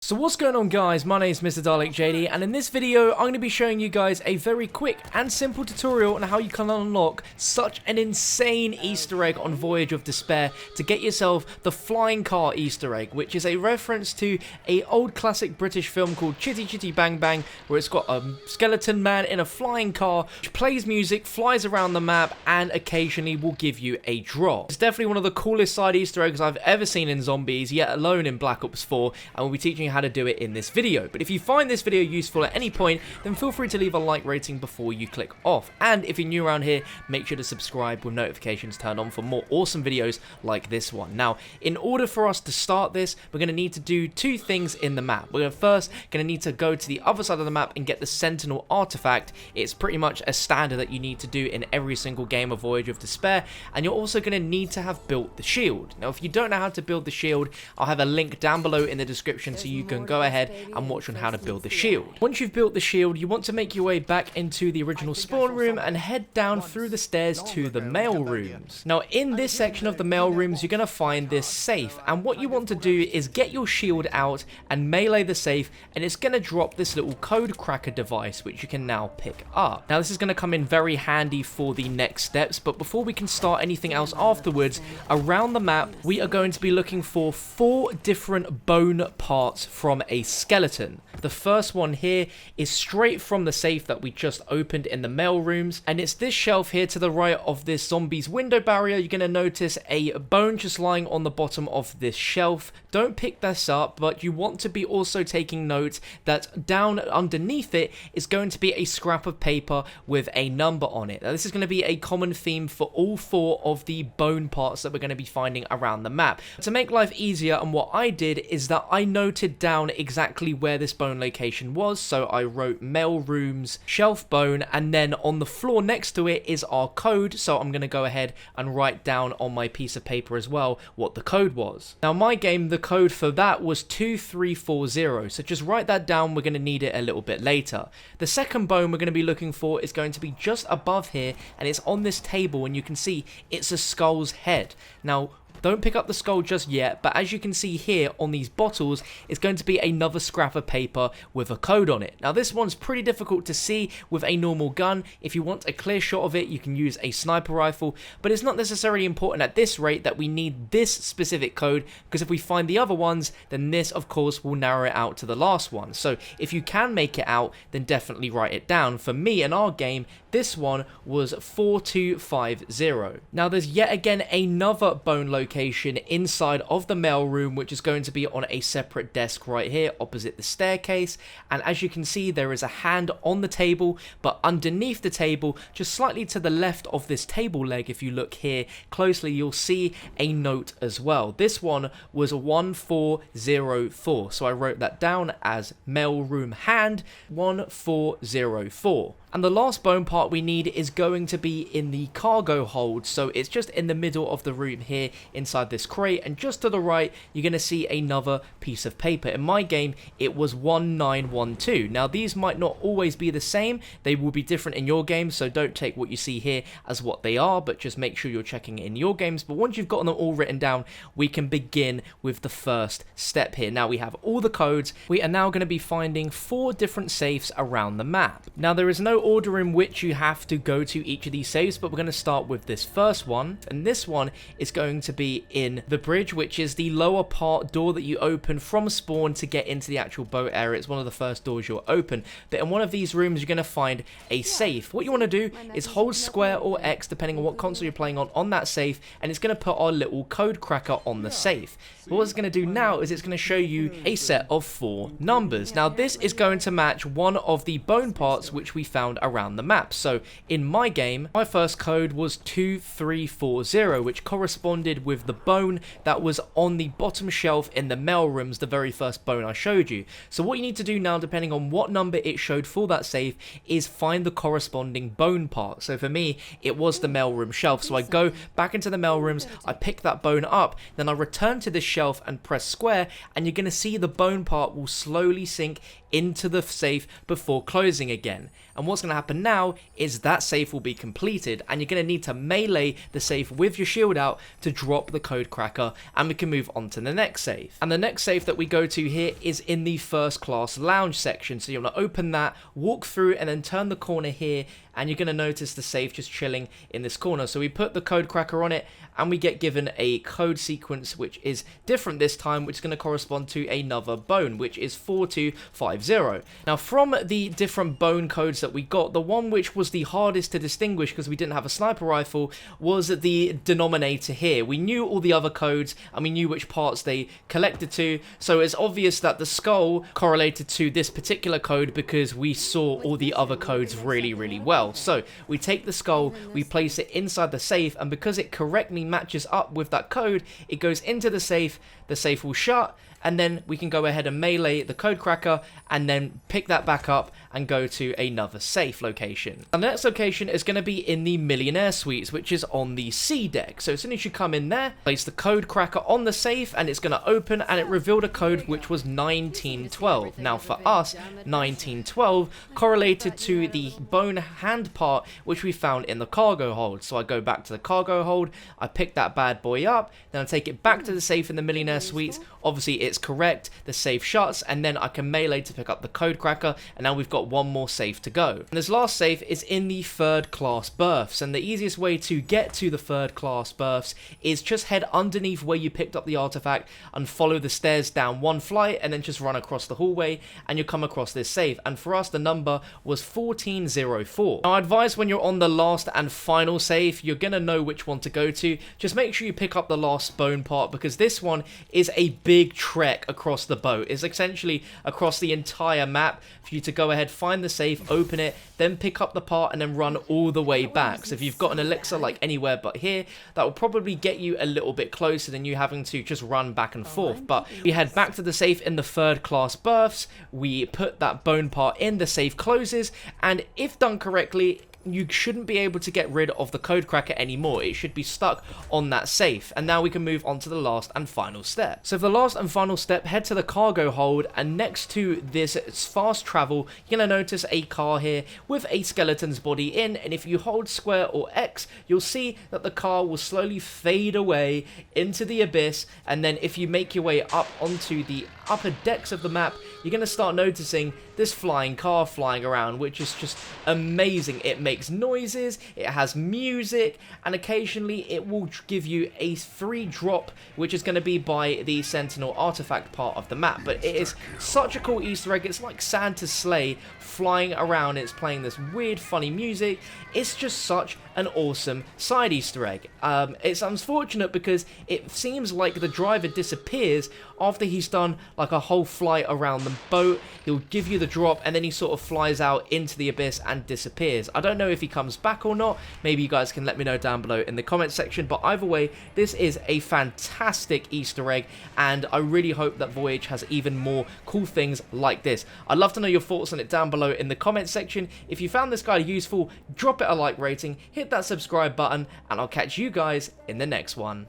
So what's going on, guys? My name is MrDalekJD, and in this video I'm going to be showing you guys a very quick and simple tutorial on how you can unlock such an insane Easter egg on Voyage of Despair to get yourself the flying car Easter egg, which is a reference to a old classic British film called Chitty Chitty Bang Bang, where it's got a skeleton man in a flying car which plays music, flies around the map, and occasionally will give you a drop. It's definitely one of the coolest side Easter eggs I've ever seen in zombies, yet alone in Black Ops 4, and we'll be teaching you how to do it in this video. But if you find this video useful at any point, then feel free to leave a like rating before you click off. And if you're new around here, make sure to subscribe with notifications turned on for more awesome videos like this one. Now, in order for us to start this, we're going to need to do two things in the map. We're first going to need to go to the other side of the map and get the Sentinel artifact. It's pretty much a standard that you need to do in every single game of Voyage of Despair, and you're also going to need to have built the shield. Now, if you don't know how to build the shield, I'll have a link down below in the description so you can go ahead and watch on how to build the shield. Once you've built the shield, you want to make your way back into the original spawn room and head down through the stairs to the mail rooms. Now, in this section of the mail rooms, you're going to find this safe, and what you want to do is get your shield out and melee the safe, and it's going to drop this little code cracker device which you can now pick up. Now, this is going to come in very handy for the next steps, but before we can start anything else afterwards, around the map we are going to be looking for 4 different bone parts from a skeleton. The first one here is straight from the safe that we just opened in the mail rooms, and it's this shelf here to the right of this zombie's window barrier. You're going to notice a bone just lying on the bottom of this shelf. Don't pick this up, but you want to be also taking note that down underneath it is going to be a scrap of paper with a number on it. Now, this is going to be a common theme for all 4 of the bone parts that we're going to be finding around the map. To make life easier, and what I did is that I noted down exactly where this bone location was. So I wrote mail rooms, shelf bone, and then on the floor next to it is our code. So I'm going to go ahead and write down on my piece of paper as well what the code was. Now, my game, the code for that was 2340. So just write that down. We're going to need it a little bit later. The second bone we're going to be looking for is going to be just above here, and it's on this table, and you can see it's a skull's head. Now, don't pick up the skull just yet, but as you can see here on these bottles, it's going to be another scrap of paper with a code on it. Now, this one's pretty difficult to see with a normal gun. If you want a clear shot of it, you can use a sniper rifle, but it's not necessarily important at this rate that we need this specific code, because if we find the other ones, then this, of course, will narrow it out to the last one. So if you can make it out, then definitely write it down. For me, in our game, this one was 4250. Now, there's yet again another bone location inside of the mail room, which is going to be on a separate desk right here opposite the staircase. And as you can see, there is a hand on the table, but underneath the table, just slightly to the left of this table leg, if you look here closely, you'll see a note as well. This one was 1404, so I wrote that down as mail room hand 1404. And the last bone part we need is going to be in the cargo hold, so it's just in the middle of the room here inside this crate, and just to the right you're going to see another piece of paper. In my game it was 1912. Now, these might not always be the same, they will be different in your game, so don't take what you see here as what they are, but just make sure you're checking it in your games. But once you've gotten them all written down, we can begin with the first step here. Now, we have all the codes. We are now going to be finding 4 different safes around the map. Now, there is no order in which you have to go to each of these safes, but we're going to start with this first one, and this one is going to be in the bridge, which is the lower part door that you open from spawn to get into the actual boat area. It's one of the first doors you'll open, but in one of these rooms you're going to find a safe. What you want to do is hold square or X, depending on what console you're playing on that safe, and it's going to put our little code cracker on the safe. But what it's going to do now is it's going to show you a set of 4 numbers. Now, this is going to match one of the bone parts which we found around the map. So in my game, my first code was 2340, which corresponded with the bone that was on the bottom shelf in the mail rooms, the very first bone I showed you. So what you need to do now, depending on what number it showed for that safe, is find the corresponding bone part. So for me, it was the mailroom shelf. So I go back into the mail rooms, I pick that bone up, then I return to this shelf and press square, and you're going to see the bone part will slowly sink into the safe before closing again. And what's going to happen now is that safe will be completed, and you're going to need to melee the safe with your shield out to drop the code cracker, and we can move on to the next safe. And the next safe that we go to here is in the first class lounge section. So you want to open that, walk through, and then turn the corner here, and you're going to notice the safe just chilling in this corner. So we put the code cracker on it, and we get given a code sequence which is different this time, which is going to correspond to another bone, which is 4250. Now from the different bone codes that we got, the one which was the hardest to distinguish because we didn't have a sniper rifle was the denominator here. We knew all the other codes and we knew which parts they collected to, so it's obvious that the skull correlated to this particular code because we saw all the other codes really well. So we take the skull, we place it inside the safe, and because it correctly matches up with that code, it goes into the safe will shut, and then we can go ahead and melee the code cracker and then pick that back up and go to another safe location. And the next location is going to be in the Millionaire Suites, which is on the C deck. So as soon as you come in there, place the code cracker on the safe and it's going to open, and it revealed a code which was 1912. Now for us, 1912 correlated to the bone hand part which we found in the cargo hold. So I go back to the cargo hold, I pick that bad boy up, then I take it back to the safe in the Millionaire Suites. Obviously it's correct, the safe shuts, and then I can melee to pick up the code cracker, and now we've got one more safe to go. And this last safe is in the third class berths, and the easiest way to get to the third class berths is just head underneath where you picked up the artifact and follow the stairs down one flight, and then just run across the hallway and you'll come across this safe. And for us the number was 1404. Now I advise when you're on the last and final safe, you're gonna know which one to go to. Just make sure you pick up the last bone part, because this one is a big trek across the boat. It's essentially across the entire map for you to go ahead, find the safe, open it, then pick up the part and then run all the way back. So if you've got an elixir like anywhere but here, that will probably get you a little bit closer than you having to just run back and forth. But we head back to the safe in the third class berths, we put that bone part in, the safe closes, and if done correctly, you shouldn't be able to get rid of the code cracker anymore. It should be stuck on that safe. And now we can move on to the last and final step. So for the last and final step, head to the cargo hold, and next to this fast travel, you're going to notice a car here with a skeleton's body in, and if you hold square or X, you'll see that the car will slowly fade away into the abyss. And then if you make your way up onto the upper decks of the map, you're going to start noticing this flying car flying around, which is just amazing. It makes noises, it has music, and occasionally it will give you a free drop, which is going to be by the Sentinel artifact part of the map. But it is such a cool Easter egg. It's like Santa's sleigh flying around. It's playing this weird funny music. It's just such an awesome side Easter egg. It's unfortunate because it seems like the driver disappears after he's done like a whole flight around the boat. He'll give you the drop and then he sort of flies out into the abyss and disappears. I don't know if he comes back or not. Maybe you guys can let me know down below in the comment section, but either way, this is a fantastic Easter egg, and I really hope that Voyage has even more cool things like this. I'd love to know your thoughts on it down below in the comment section. If you found this guide useful, drop it a like rating, hit that subscribe button, and I'll catch you guys in the next one.